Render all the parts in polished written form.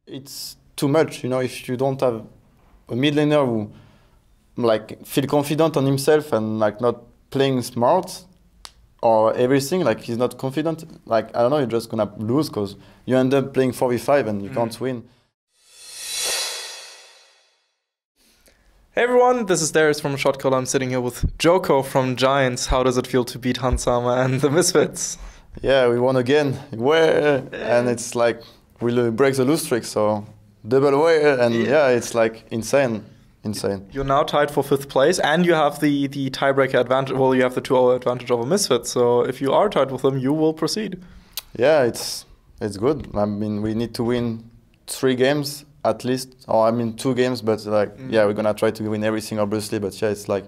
it's too much. You know, if you don't have a mid laner who like feel confident on himself and like not playing smart or everything, like he's not confident, like I don't know, you're just gonna lose because you end up playing 4v5 and you can't win. Hey everyone, this is Darius from Shotcaller. I'm sitting here with Djoko from Giants. How does it feel to beat Hansama and the Misfits? Yeah, we won again. And it's like we break the lose streak, so double way, and yeah, it's like insane. You're now tied for 5th place, and you have the tiebreaker advantage. Well, you have the 2-0 advantage over Misfits. So if you are tied with them, you will proceed. Yeah, it's good. I mean, we need to win 3 games at least, or I mean 2 games, but like yeah, we're gonna try to win everything obviously. But yeah, it's like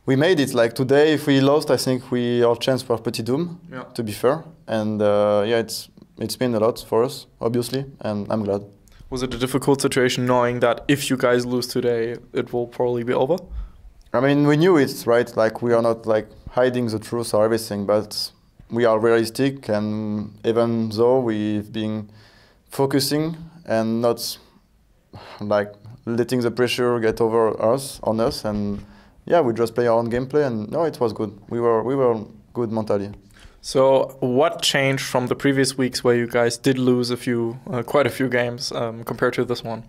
we made it. Like today, if we lost, I think our chance were pretty doomed. Yeah. To be fair, and yeah, it's been a lot for us obviously, and I'm glad. Was it a difficult situation knowing that if you guys lose today, it will probably be over? I mean, we knew it, right? Like we are not like hiding the truth or everything, but we are realistic, and even though we've been focusing and not like letting the pressure get on us, and yeah, we just play our own gameplay, and no, it was good. We were good mentally. So what changed from the previous weeks where you guys did lose quite a few games compared to this one?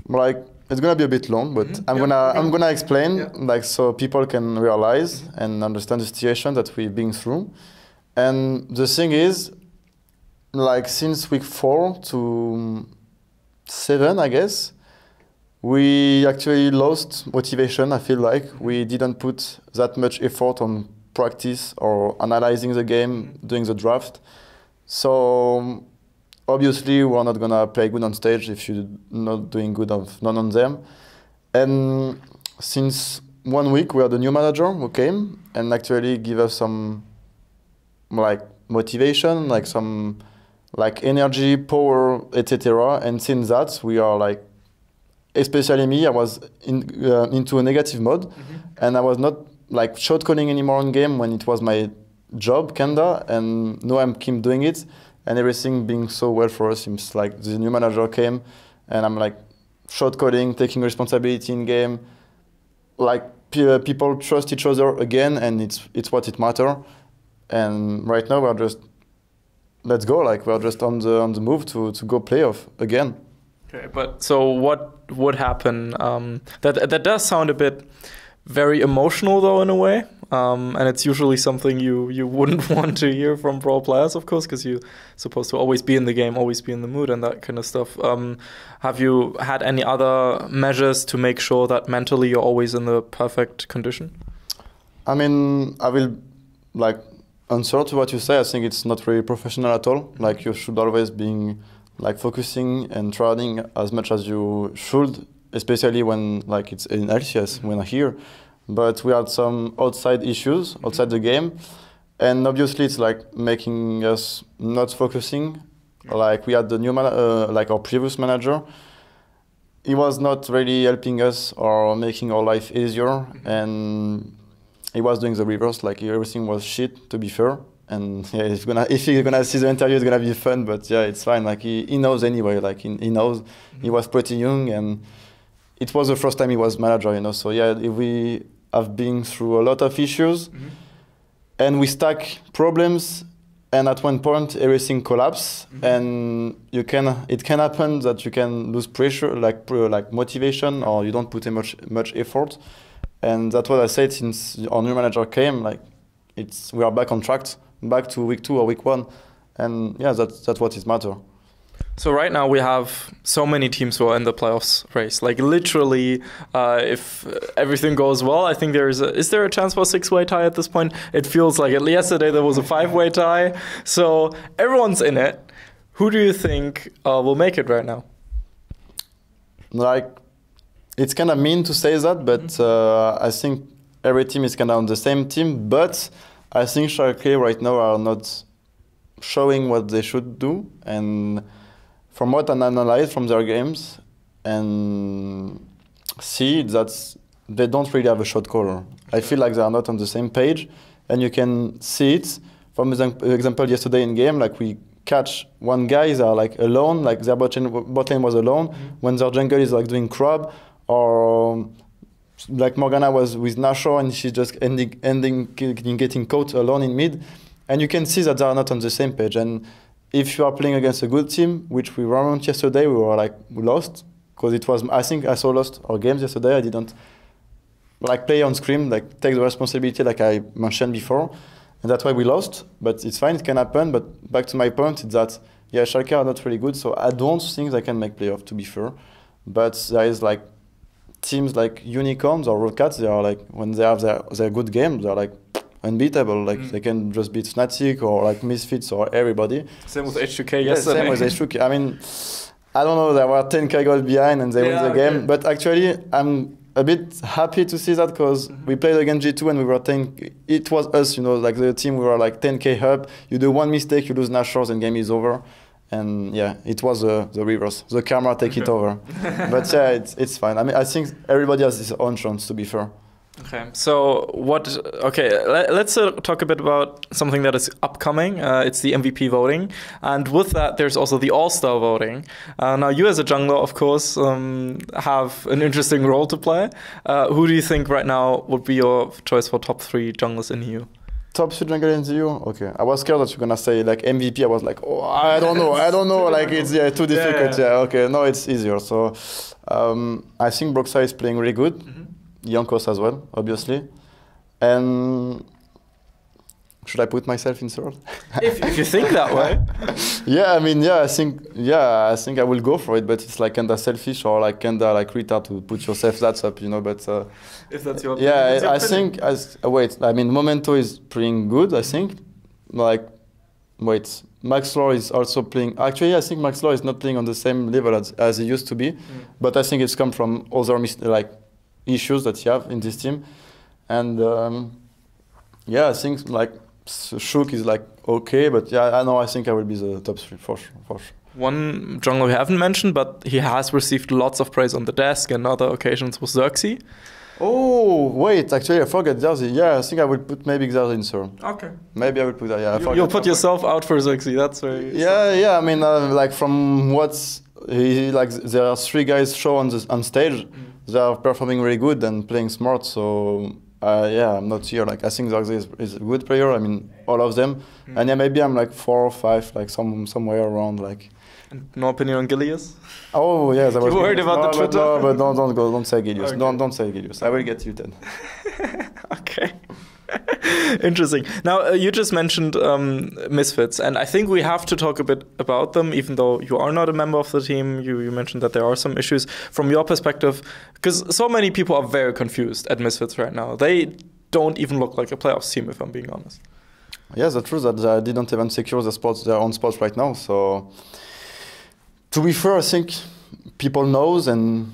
Like it's gonna be a bit long, but I'm gonna explain like so people can realize and understand the situation that we've been through. And the thing is, like since week 4 to 7, I guess, we actually lost motivation. I feel like we didn't put that much effort on practice or analyzing the game, doing the draft. So obviously we're not gonna play good on stage if you're not doing good of none on them. And since 1 week we had a new manager who came and actually give us some like motivation, like some like energy, power, etc. And since that we are like, especially me, I was into a negative mode, and I was not like shotcalling anymore in game when it was my job, kinda, and now I'm keep doing it, and everything being so well for us. Seems like the new manager came, and I'm like shotcalling, taking responsibility in game. Like people trust each other again, and it's what it matter. And right now we're just let's go. Like we're just on the move to go playoff again. Okay, but so what would happen? That does sound a bit very emotional though in a way, and it's usually something you wouldn't want to hear from pro players, of course, because you're supposed to always be in the game, always be in the mood and that kind of stuff. Have you had any other measures to make sure that mentally you're always in the perfect condition? I mean, I will like answer to what you say. I think it's not really professional at all. Like you should always be like focusing and trying as much as you should, especially when like it's in LCS, when I'm here. But we had some outside issues outside the game, and obviously it's like making us not focusing. Like we had the new like our previous manager, he was not really helping us or making our life easier, and he was doing the reverse. Like everything was shit, to be fair. And yeah, if you're gonna see the interview, it's gonna be fun. But yeah, it's fine. Like he knows anyway. Like he knows he was pretty young, and it was the first time he was manager, you know. So yeah, we have been through a lot of issues, and we stack problems. And at one point, everything collapses, and it can happen that you can lose pressure, like motivation, or you don't put much effort. And that's what I said since our new manager came. Like we are back on track. Back to week 2 or week 1, and yeah, that's what is matter. So right now we have so many teams who are in the playoffs race. Like literally, if everything goes well, I think is there a chance for a 6-way tie at this point? It feels like yesterday there was a 5-way tie. So everyone's in it. Who do you think will make it right now? Like, it's kind of mean to say that, but I think every team is kind of on the same team, but I think Shotcaller right now are not showing what they should do, and from what I analyze from their games and see that they don't really have a Shotcaller. I feel like they are not on the same page, and you can see it from example yesterday in game. Like we catch one guy, they are like alone, like their bot lane was alone, when their jungle is like doing crab, or like Morgana was with Nashor and she's just getting caught alone in mid, and you can see that they are not on the same page. And if you are playing against a good team, which we weren't yesterday, we lost, because it was, I think I saw lost our games yesterday. I didn't like play on scrim, like take the responsibility like I mentioned before, and that's why we lost. But it's fine, it can happen. But back to my point, it's that yeah, Shotcaller are not really good, so I don't think they can make playoff, to be fair. But there is like teams like Unicorns or Roadcats, they are like, when they have their good game, they're like unbeatable. Like they can just beat Fnatic or like Misfits or everybody. Same with H2K yesterday. Same with H2K. I mean, I don't know, they were 10k goals behind and they win the game. But actually, I'm a bit happy to see that, because we played against G2 and we were 10. It was us, you know, like the team, we were like 10k up. You do one mistake, you lose Nashors and game is over. And yeah, it was the reverse. The camera take it over. But yeah, it's fine. I mean, I think everybody has his own chance, to be fair. Okay, so let's talk a bit about something that is upcoming. It's the MVP voting. And with that, there's also the All-Star voting. Now, you as a jungler, of course, have an interesting role to play. Who do you think right now would be your choice for top 3 junglers in EU? Top 3 jungle in the EU? Okay. I was scared that you're going to say like MVP. I was like, oh, I don't know. Like it's too difficult. Yeah, okay. No, it's easier. So I think Broxah is playing really good. Yonkos as well, obviously. And should I put myself in third? if you think that way. I think I will go for it, but it's like kinda selfish or like kinda like retard to put yourself that up, you know. But if that's your opinion, I think Momento is playing good. I think Maxlor is also playing. Actually, I think Maxlor is not playing on the same level as he used to be, but I think it's come from other issues that you have in this team. And I think like Shook is like okay, but yeah, I think I will be the top 3 for sure. One jungler we haven't mentioned, but he has received lots of praise on the desk and other occasions, was Xerxes. Oh, wait, actually I forgot Xerxes. Yeah, I think I will put maybe Xerxes in third. Okay. Maybe I will put that, yeah. You'll put yourself out for Xerxes, that's very... Yeah, I mean, like from what's... there are 3 guys show on stage. They are performing really good and playing smart, so I'm not here. Like I think Xerxes is a good player. I mean, all of them, and yeah, maybe I'm like 4 or 5, like somewhere around like. And no opinion on Gilius? Oh yes, I was. You worried about the Twitter? But don't say Gilius. Okay. Don't say Gilius. I will get you then. Okay. Interesting. Now, you just mentioned Misfits, and I think we have to talk a bit about them, even though you are not a member of the team. You mentioned that there are some issues from your perspective, because so many people are very confused at Misfits right now. They don't even look like a playoffs team, if I'm being honest. Yes, the truth that they didn't even secure their own spots right now. So, to be fair, I think people knows and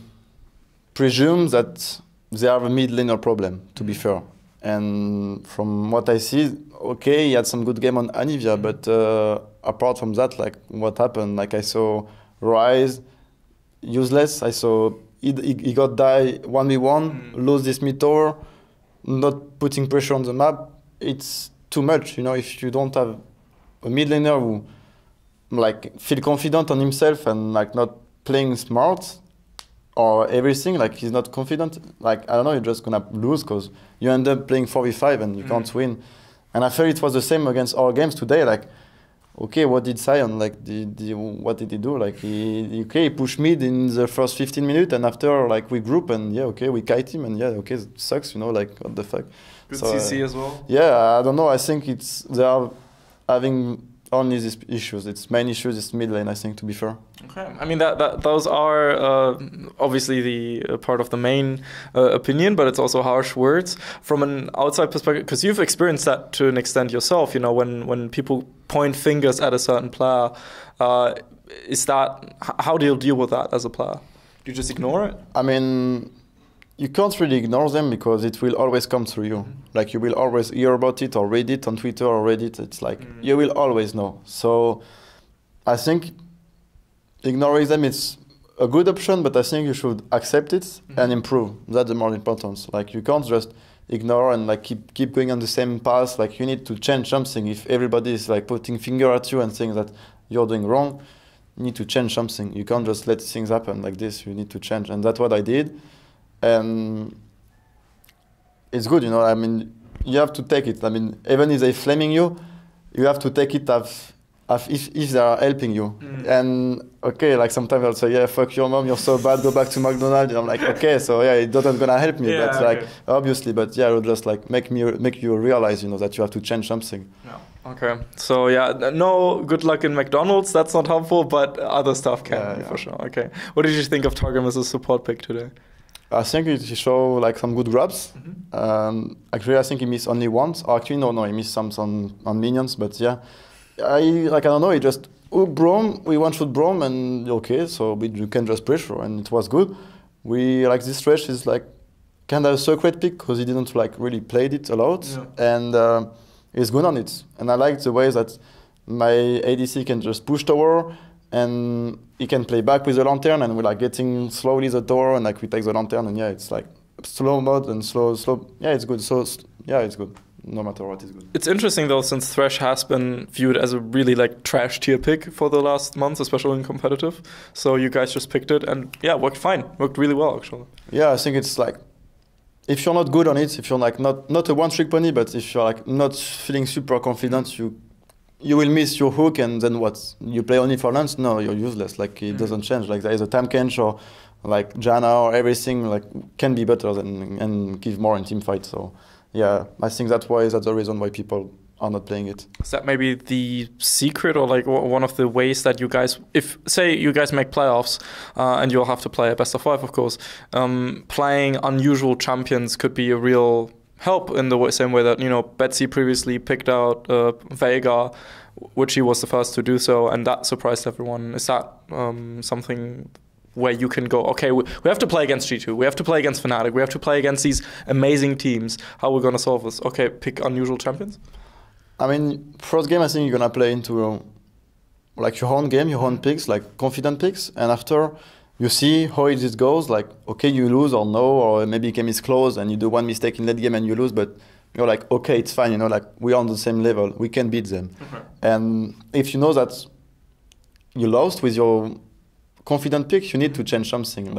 presume that they have a mid laner problem, to be fair. And from what I see, okay, he had some good game on Anivia, but apart from that, like what happened, like I saw Rise useless. I saw he got die 1v1, lose this mid tower, not putting pressure on the map. It's too much, you know. If you don't have a mid laner who like feel confident on himself and like not playing smart or everything, like he's not confident, like I don't know, you're just gonna lose because you end up playing 4v5 and you can't win. And I felt it was the same against our games today. Like, okay, what did Sion like? What did he do? Like he pushed mid in the first 15 minutes, and after like we group and we kite him and it sucks, you know, like what the fuck. Good CC as well. Yeah, I don't know. I think they are having only these issues. Its main issues is mid lane, I think, to be fair. Okay, I mean those are obviously the part of the main opinion, but it's also harsh words from an outside perspective, because you've experienced that to an extent yourself. You know, when people point fingers at a certain player, how do you deal with that as a player? Do you just ignore it? I mean, you can't really ignore them because it will always come through you. Like you will always hear about it or read it on Twitter or Reddit. It's like you will always know. So I think ignoring them is a good option, but I think you should accept it and improve. That's the more important. Like you can't just ignore and like keep going on the same path. Like you need to change something. If everybody is like putting finger at you and saying that you're doing wrong. You need to change something. You can't just let things happen like this. You need to change, and that's what I did. And it's good, you know. I mean, you have to take it. I mean, even if they're flaming you, you have to take it if they are helping you. And okay, like sometimes I'll say, yeah, fuck your mom, you're so bad, go back to McDonald's. And I'm like, okay, so yeah, it doesn't gonna help me, yeah, but okay. like obviously, but yeah, it'll just like make you realize, you know, that you have to change something. Yeah. Okay, so yeah, no good luck in McDonald's. That's not helpful, but other stuff can be for sure. Okay, what did you think of Targum as a support pick today? I think he showed like some good grabs. Actually, I think he missed only once. Or actually, no, he missed some on minions. But yeah, I don't know. He just hooked Braum. We one-shot Braum, and okay, so you can just pressure, and it was good. We like this Thresh is like kind of a secret pick because he didn't like really played it a lot, and he's good on it. And I like the way that my ADC can just push tower. And he can play back with the lantern, and we're like getting slowly the tower, and like we take the lantern, and yeah, it's like slow mode and slow. Yeah, it's good. So yeah, it's good. No matter what, it's good. It's interesting though, since Thresh has been viewed as a really like trash tier pick for the last months, especially in competitive. So you guys just picked it, and yeah, worked fine. Worked really well actually. Yeah, I think it's like if you're not good on it, if you're like not a one-trick pony, but if you're like not feeling super confident, you will miss your hook, and then what? You play only for Lance? No, you're useless. Like it doesn't change. Like there is a Tam Kench or like Janna or everything like can be better than and give more in team fight. So yeah, I think that's the reason why people are not playing it. Is that maybe the secret or like one of the ways that you guys, if say you guys make playoffs and you'll have to play a best of 5, of course, playing unusual champions could be a real help in the same way that, you know, Betsy previously picked out Veigar, which he was the first to do so, and that surprised everyone. Is that something where you can go, okay, we have to play against G2, we have to play against Fnatic, we have to play against these amazing teams. How are we going to solve this? Okay, pick unusual champions? I mean, first game, I think you're going to play into like your own game, your own picks, like confident picks, and after you see how it goes, like, okay, you lose or no, or maybe game is close and you do one mistake in late game and you lose, but you're like, okay, it's fine, you know, like we're on the same level, we can beat them. And if you know that you lost with your confident pick, you need to change something.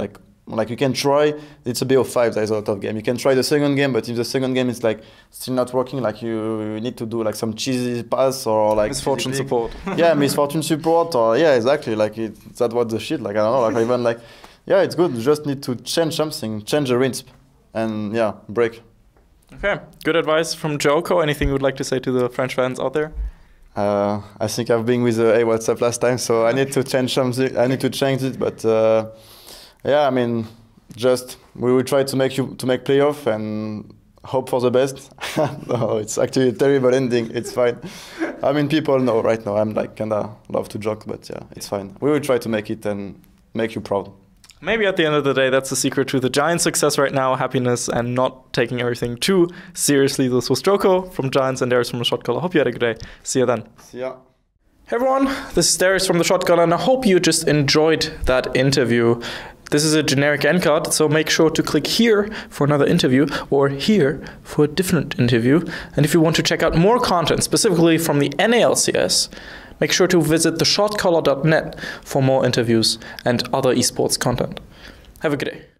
Like you can try, it's a BO5, there's a lot of game. You can try the second game, but if the second game is like still not working, like you need to do like some cheesy pass or like misfortune support. Yeah, misfortune support, or yeah, exactly. Like that's what the shit. Like I don't know, like even like yeah, it's good. You just need to change something, change the rinse, and yeah, break. Okay, good advice from Djoko. Anything you would like to say to the French fans out there? I think I've been with Hey What's Up last time, so I need to change something. I need to change it, but. Yeah, I mean, just we will try to make playoff and hope for the best. No, it's actually a terrible ending. It's fine. I mean, people know right now I'm like kinda love to joke, but yeah, it's fine. We will try to make it and make you proud. Maybe at the end of the day, that's the secret to the Giants' success right now, happiness and not taking everything too seriously. This was Djoko from Giants and Darius from the Shotcaller. Hope you had a good day. See you then. See ya. Hey everyone, this is Darius from the Shotcaller, and I hope you just enjoyed that interview. This is a generic end card, so make sure to click here for another interview or here for a different interview. And if you want to check out more content, specifically from the NALCS, make sure to visit theshotcaller.net for more interviews and other esports content. Have a good day.